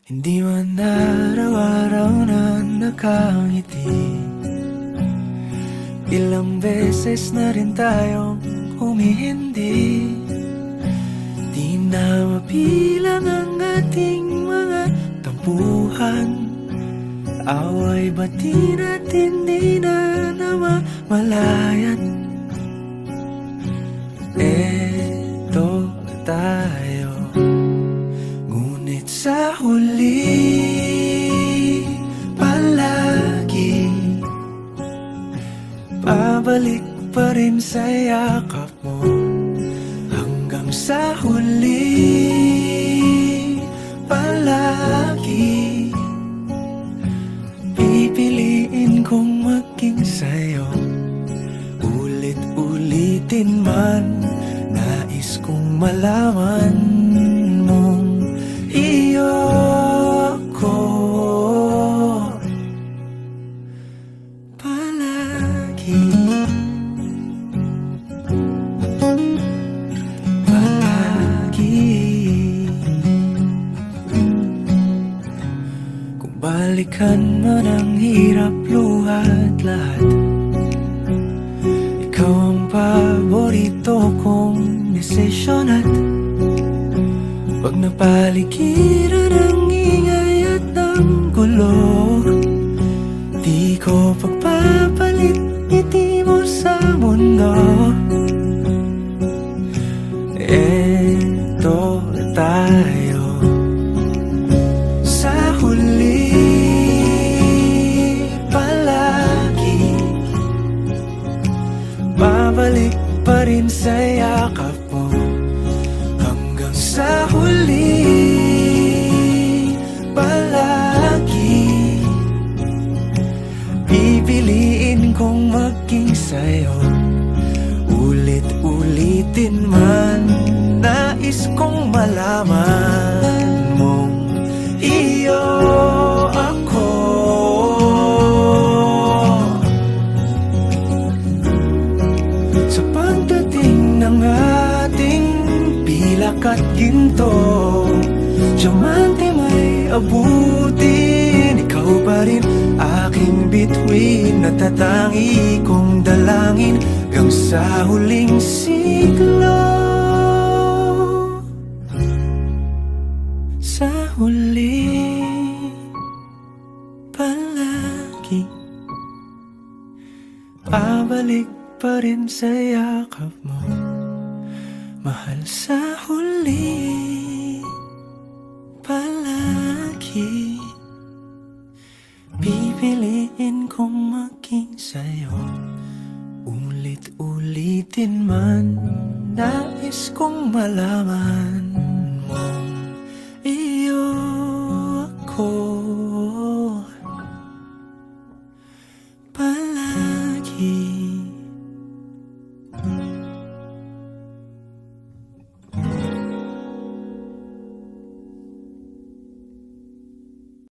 Hindi man araw-araw na nakangiti, ilang beses na rin tayong humihindi. Di na mapilang ang ating mga tampuhan, away bati natin di na namamalayan. Eto tayo, ngunit sa huli palagi pabalik pa rin sa yakap mo. Hanggang sa huli palagi pipiliin kong maging sa'yo. Ulit-ulitin man, nais kong malaman mong iyo ko palagi. Kung balikan man ang hirap, luha at lahat, ikaw ang paborito kong desisyon. At pag napaligiran ang ingay at ang gulo, di ko pagpapalit ngiti mo sa mundo. Eto tayo, sa huli palagi babalik pa rin sa yakap mo. Hanggang sa huli palagi pipiliin kong maging sa'yo. Ulit-ulitin man, nais kong malaman mong iyo ako. Sa pagdating ng ating pilak at ginto, diamante may abutin, ikaw pa rin aking bituin, natatangi kong dalangin hanggang sa huling siglo. Sa huli palagi pabalik pa rin sa yakap mo, mahal. Sa huli palagi pipiliin kong maging sa'yo. Ulit-ulitin man, nais kong malaman